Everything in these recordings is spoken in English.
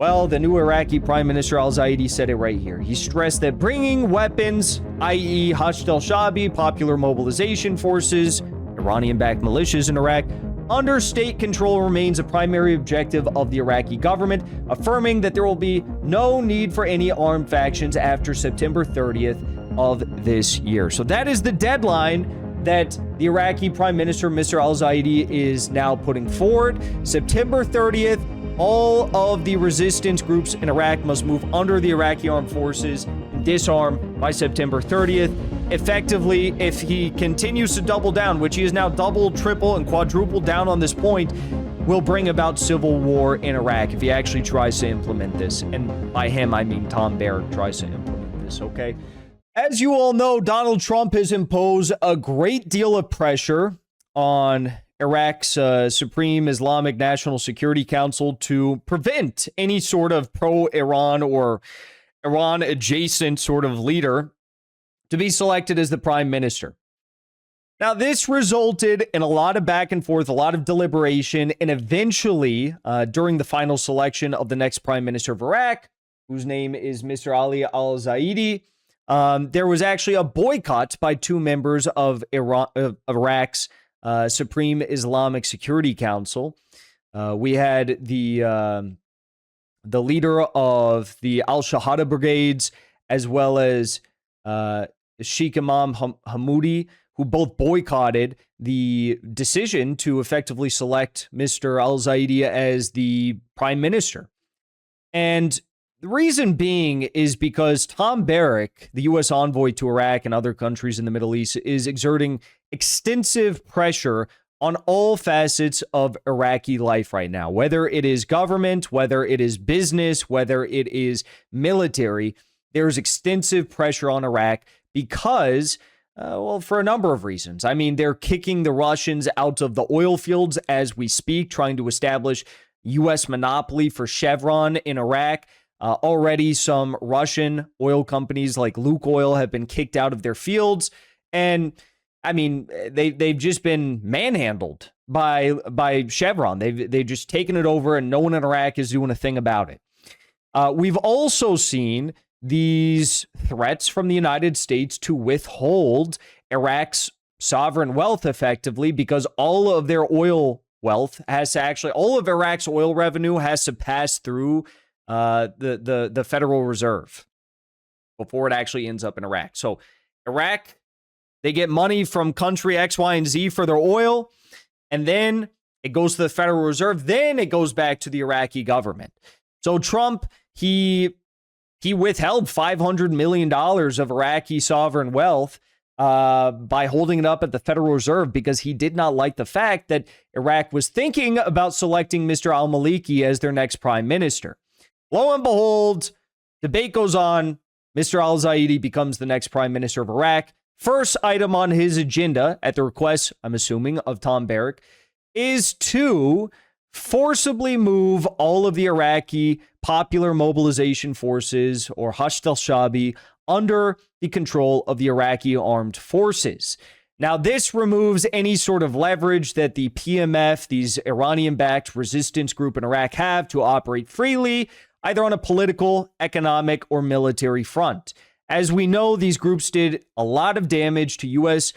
Well, the new Iraqi Prime Minister Al-Zaidi said it right here. He stressed that bringing weapons, i.e. Hashd al-Shabi, popular mobilization forces, Iranian-backed militias in Iraq, under state control remains a primary objective of the Iraqi government, affirming that there will be no need for any armed factions after September 30th of this year. So that is the deadline that the Iraqi Prime Minister, Mr. Al-Zaidi, is now putting forward. September 30th, all of the resistance groups in Iraq must move under the Iraqi armed forces and disarm by September 30th. Effectively, if he continues to double down, which he has now doubled, triple, and quadrupled down on this point, will bring about civil war in Iraq if he actually tries to implement this. And by him, I mean Tom Barrack tries to implement this, okay? As you all know, Donald Trump has imposed a great deal of pressure on Iraq's Supreme Islamic National Security Council to prevent any sort of pro-Iran or Iran-adjacent sort of leader to be selected as the prime minister. Now, this resulted in a lot of back and forth, a lot of deliberation, and eventually, during the final selection of the next prime minister of Iraq, whose name is Mr. Ali Al-Zaidi, there was actually a boycott by two members of Iraq's Supreme Islamic Security Council. We had the leader of the Al-Shahada brigades, as well as Sheikh Imam Hammoudi, who both boycotted the decision to effectively select Mr. Al-Zaidi as the prime minister. And the reason being is because Tom Barrack, the U.S. envoy to Iraq and other countries in the Middle East, is exerting extensive pressure on all facets of Iraqi life right now, whether it is government, whether it is business, whether it is military. There's extensive pressure on Iraq because, well, for a number of reasons. I mean, they're kicking the Russians out of the oil fields as we speak, trying to establish U.S. monopoly for Chevron in Iraq. Already some Russian oil companies like Lukoil have been kicked out of their fields. And I mean, they've just been manhandled by Chevron. They've just taken it over and no one in Iraq is doing a thing about it. We've also seen these threats from the United States to withhold Iraq's sovereign wealth effectively because all of their oil wealth has to actually, all of Iraq's oil revenue has to pass through the Federal Reserve before it actually ends up in Iraq. So Iraq, they get money from country X, Y, and Z for their oil, and then it goes to the Federal Reserve. Then it goes back to the Iraqi government. So Trump, he withheld $500 million of Iraqi sovereign wealth by holding it up at the Federal Reserve because he did not like the fact that Iraq was thinking about selecting Mr. al-Maliki as their next prime minister. Lo and behold, debate goes on. Mr. Al-Zaidi becomes the next prime minister of Iraq. First item on his agenda, at the request, I'm assuming, of Tom Barrack, is to forcibly move all of the Iraqi Popular Mobilization Forces, or Hashd al-Shabi, under the control of the Iraqi armed forces. Now, this removes any sort of leverage that the PMF, these Iranian-backed resistance group in Iraq, have to operate freely, either on a political, economic, or military front. As we know, these groups did a lot of damage to U.S.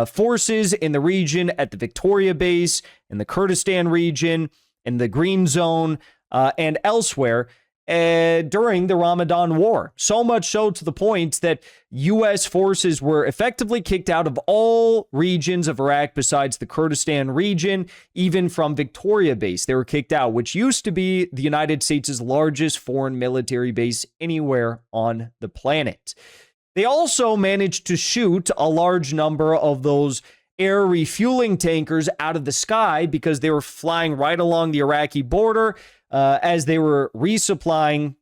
Forces in the region, at the Victoria base, in the Kurdistan region, in the Green Zone, and elsewhere during the Ramadan War. So much so to the point that U.S. forces were effectively kicked out of all regions of Iraq besides the Kurdistan region, even from Victoria base. They were kicked out, which used to be the United States' largest foreign military base anywhere on the planet. They also managed to shoot a large number of those air refueling tankers out of the sky because they were flying right along the Iraqi border as they were resupplying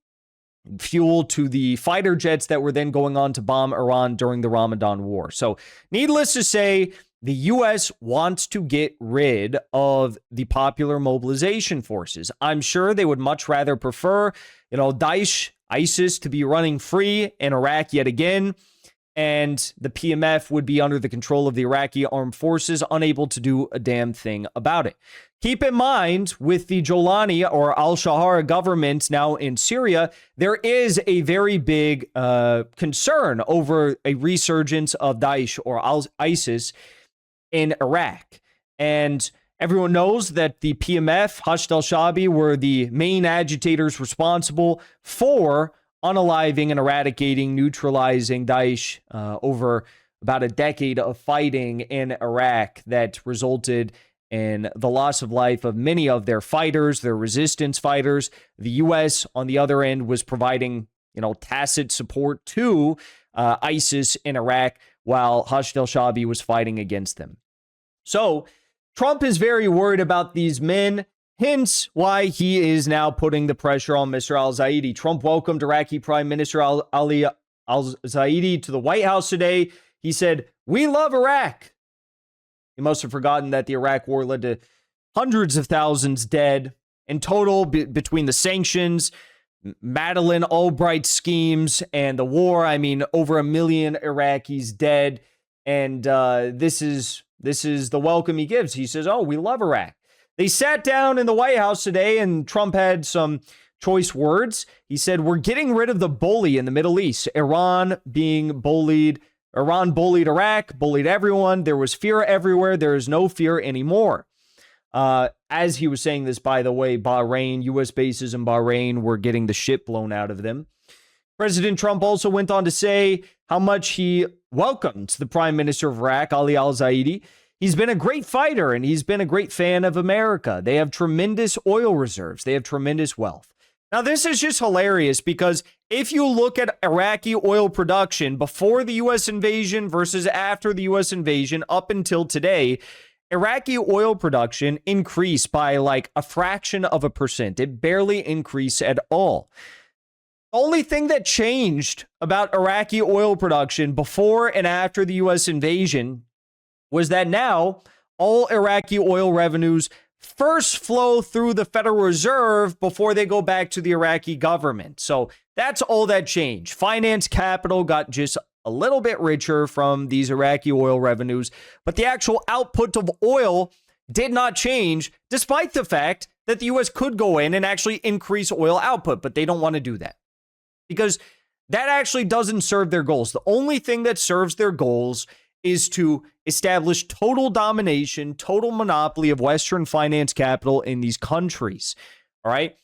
fuel to the fighter jets that were then going on to bomb Iran during the Ramadan War. So needless to say, the U.S. wants to get rid of the Popular Mobilization Forces. I'm sure they would much rather prefer, Daesh, ISIS to be running free in Iraq yet again, and the PMF would be under the control of the Iraqi armed forces, unable to do a damn thing about it. Keep in mind, with the Jolani or al-Shahara government now in Syria, there is a very big concern over a resurgence of Daesh or ISIS in Iraq. And everyone knows that the PMF, Hashd al-Shaabi, were the main agitators responsible for unaliving and eradicating, neutralizing Daesh over about a decade of fighting in Iraq that resulted in the loss of life of many of their fighters, their resistance fighters. The U.S., on the other end, was providing, tacit support to ISIS in Iraq while Hashd al-Shaabi was fighting against them. So Trump is very worried about these men, hence why he is now putting the pressure on Mr. Al-Zaidi. Trump welcomed Iraqi Prime Minister Ali Al-Zaidi to the White House today. He said, "We love Iraq." He must have forgotten that the Iraq war led to hundreds of thousands dead in total between the sanctions, Madeleine Albright schemes, and the war. I mean, over 1 million Iraqis dead. And this is the welcome he gives. He says, "Oh, we love Iraq." They sat down in the White House today, and Trump had some choice words. He said, "We're getting rid of the bully in the Middle East. Iran bullied Iraq, bullied everyone. There was fear everywhere. There is no fear anymore." As he was saying this, by the way, Bahrain, U.S. bases in Bahrain were getting the shit blown out of them. President Trump also went on to say how much he welcomed the Prime Minister of Iraq, Ali Al-Zaidi. He's been a great fighter and he's been a great fan of America. They have tremendous oil reserves. They have tremendous wealth. Now, this is just hilarious because if you look at Iraqi oil production before the U.S. invasion versus after the U.S. invasion up until today, Iraqi oil production increased by like a fraction of a percent. It barely increased at all. The only thing that changed about Iraqi oil production before and after the U.S. invasion was that now all Iraqi oil revenues first flow through the Federal Reserve before they go back to the Iraqi government. So that's all that changed. Finance capital got just a little bit richer from these Iraqi oil revenues, but the actual output of oil did not change, despite the fact that the U.S. could go in and actually increase oil output, but they don't want to do that because that actually doesn't serve their goals. The only thing that serves their goals is to establish total domination, total monopoly of Western finance capital in these countries. All right.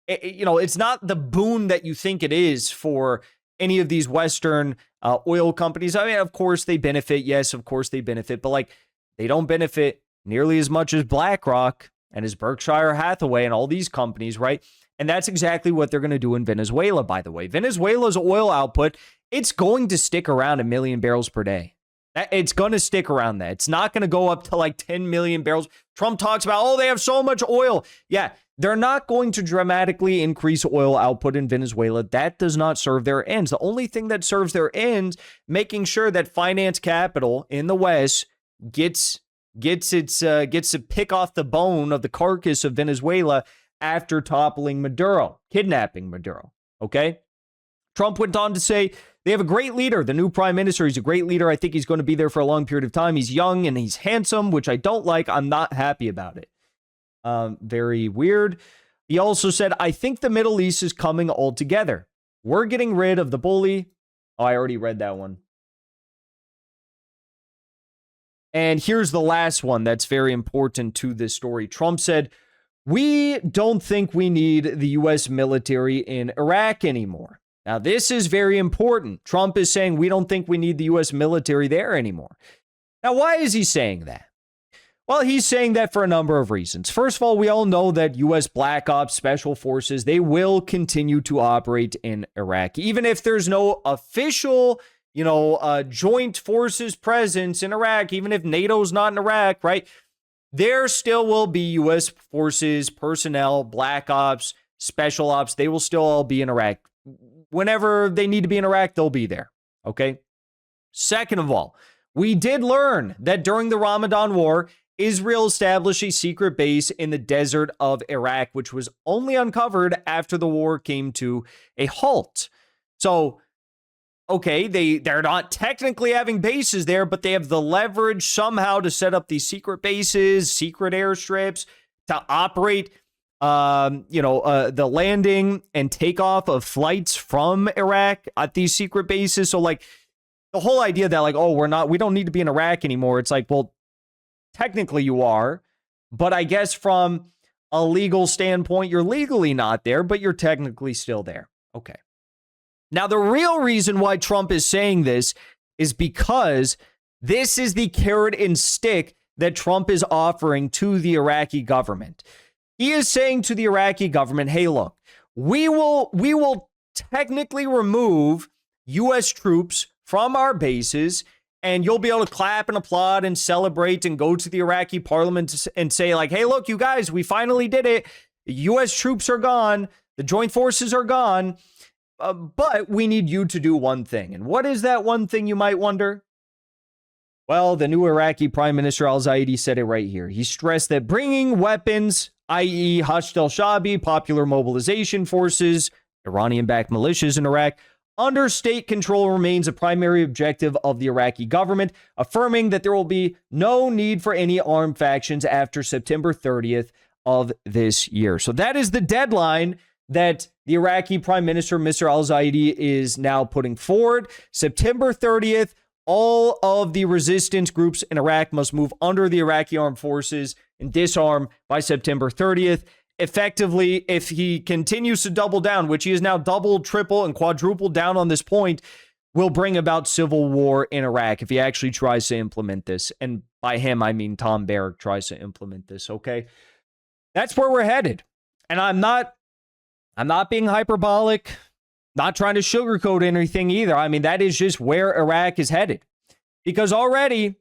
It's not the boon that you think it is for any of these Western oil companies. I mean, of course they benefit. Yes, of course they benefit, but like they don't benefit nearly as much as BlackRock and as Berkshire Hathaway and all these companies, right? And that's exactly what they're going to do in Venezuela, by the way. Venezuela's oil output, it's going to stick around 1 million barrels per day. It's going to stick around that. It's not going to go up to like 10 million barrels. Trump talks about, oh, they have so much oil. Yeah, they're not going to dramatically increase oil output in Venezuela. That does not serve their ends. The only thing that serves their ends, making sure that finance capital in the West gets to pick off the bone of the carcass of Venezuela after toppling Maduro, kidnapping Maduro. Okay? Trump went on to say they have a great leader, the new prime minister. He's a great leader. I think he's going to be there for a long period of time. He's young and he's handsome, which I don't like. I'm not happy about it. Very weird. He also said, I think the Middle East is coming all together. We're getting rid of the bully. Oh, I already read that one. And here's the last one that's very important to this story. Trump said, we don't think we need the U.S. military in Iraq anymore. Now, this is very important. Trump is saying we don't think we need the U.S. military there anymore. Now, why is he saying that? Well, he's saying that for a number of reasons. First of all, we all know that U.S. Black Ops Special Forces, they will continue to operate in Iraq. Even if there's no official, joint forces presence in Iraq, even if NATO's not in Iraq, right? There still will be U.S. forces, personnel, Black Ops, Special Ops. They will still all be in Iraq. Whenever they need to be in Iraq, they'll be there. Okay. Second of all, we did learn that during the Ramadan War, Israel established a secret base in the desert of Iraq, which was only uncovered after the war came to a halt. So, okay, they're not technically having bases there, but they have the leverage somehow to set up these secret bases, secret airstrips, to operate, the landing and takeoff of flights from Iraq at these secret bases. So like the whole idea that like, oh, we don't need to be in Iraq anymore. It's like, well, technically you are, but I guess from a legal standpoint, you're legally not there, but you're technically still there. Okay. Now, the real reason why Trump is saying this is because this is the carrot and stick that Trump is offering to the Iraqi government. He is saying to the Iraqi government, hey, look, we will technically remove U.S. troops from our bases, and you'll be able to clap and applaud and celebrate and go to the Iraqi parliament and say like, hey, look, you guys, we finally did it. U.S. troops are gone. The joint forces are gone. But we need you to do one thing. And what is that one thing, you might wonder? Well, the new Iraqi Prime Minister Al-Zaidi said it right here. He stressed that bringing weapons, i.e. Hashd al-Shaabi, popular mobilization forces, Iranian-backed militias in Iraq, under state control remains a primary objective of the Iraqi government, affirming that there will be no need for any armed factions after September 30th of this year. So that is the deadline that the Iraqi Prime Minister, Mr. Al-Zaidi, is now putting forward. September 30th, all of the resistance groups in Iraq must move under the Iraqi armed forces and disarm by September 30th. Effectively, if he continues to double down, which he has now doubled, triple, and quadrupled down on this point, will bring about civil war in Iraq if he actually tries to implement this. And by him, I mean Tom Barrack tries to implement this, okay? That's where we're headed. And I'm not being hyperbolic, not trying to sugarcoat anything either. I mean, that is just where Iraq is headed. Because already,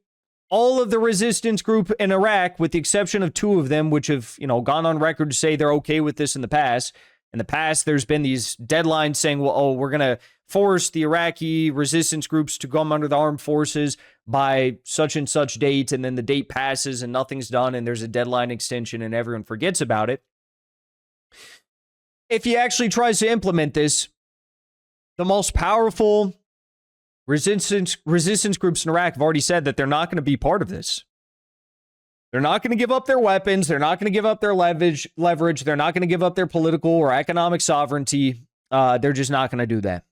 all of the resistance group in Iraq, with the exception of two of them, which have, gone on record to say they're okay with this in the past. In the past, there's been these deadlines saying, well, oh, we're going to force the Iraqi resistance groups to come under the armed forces by such and such date. And then the date passes and nothing's done. And there's a deadline extension and everyone forgets about it. If he actually tries to implement this, the most powerful resistance groups in Iraq have already said that they're not going to be part of this. They're not going to give up their weapons. They're not going to give up their leverage. They're not going to give up their political or economic sovereignty. They're just not going to do that.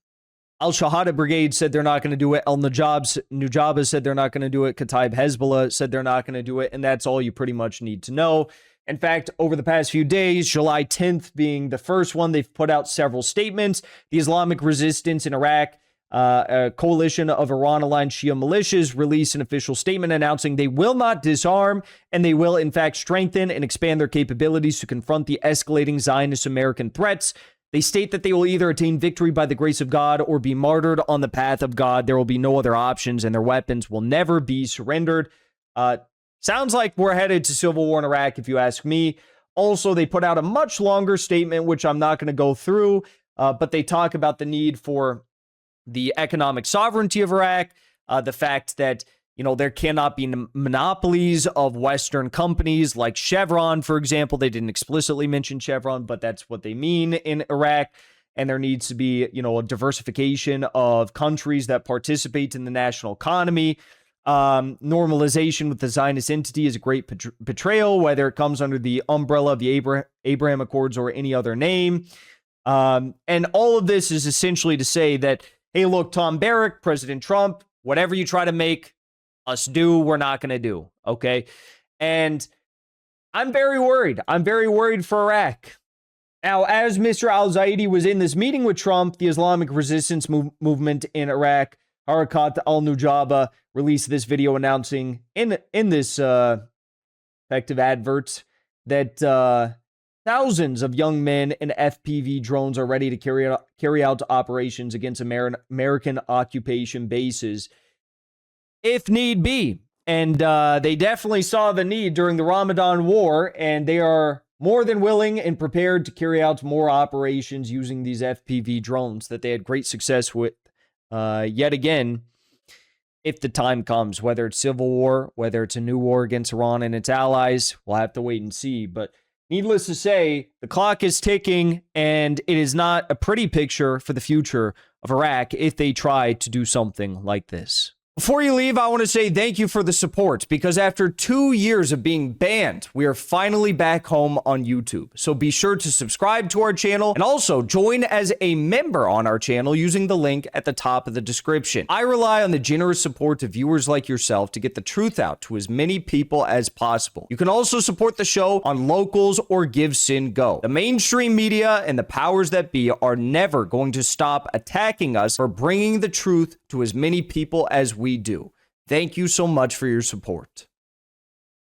Al-Shahada Brigade said they're not going to do it. Al-Nujaba said they're not going to do it. Kataib Hezbollah said they're not going to do it. And that's all you pretty much need to know. In fact, over the past few days, July 10th being the first one, they've put out several statements. The Islamic Resistance in Iraq, a coalition of Iran-aligned Shia militias, released an official statement announcing they will not disarm and they will, in fact, strengthen and expand their capabilities to confront the escalating Zionist American threats. They state that they will either attain victory by the grace of God or be martyred on the path of God. There will be no other options, and their weapons will never be surrendered. Sounds like we're headed to civil war in Iraq, if you ask me. Also, they put out a much longer statement, which I'm not going to go through, but they talk about the need for the economic sovereignty of Iraq, the fact that, there cannot be monopolies of Western companies like Chevron, for example. They didn't explicitly mention Chevron, but that's what they mean in Iraq. And there needs to be, a diversification of countries that participate in the national economy. Normalization with the Zionist entity is a great betrayal, whether it comes under the umbrella of the Abraham Accords or any other name. And all of this is essentially to say that, hey, look, Tom Barrack, President Trump, whatever you try to make us do, we're not going to do. Okay. And I'm very worried. I'm very worried for Iraq. Now, as Mr. Al-Zaidi was in this meeting with Trump, the Islamic resistance movement in Iraq, Harakat al-Nujaba, released this video announcing in this effective advert that thousands of young men in FPV drones are ready to carry out operations against American occupation bases if need be. And they definitely saw the need during the Ramadan war, and they are more than willing and prepared to carry out more operations using these FPV drones that they had great success with. Yet again, if the time comes, whether it's civil war, whether it's a new war against Iran and its allies, we'll have to wait and see. But needless to say, the clock is ticking, and it is not a pretty picture for the future of Iraq if they try to do something like this. Before you leave, I want to say thank you for the support, because after 2 years of being banned, we are finally back home on YouTube. So be sure to subscribe to our channel and also join as a member on our channel using the link at the top of the description. I rely on the generous support of viewers like yourself to get the truth out to as many people as possible. You can also support the show on Locals or Give Sin Go. The mainstream media and the powers that be are never going to stop attacking us for bringing the truth to as many people as we do. Thank you so much for your support.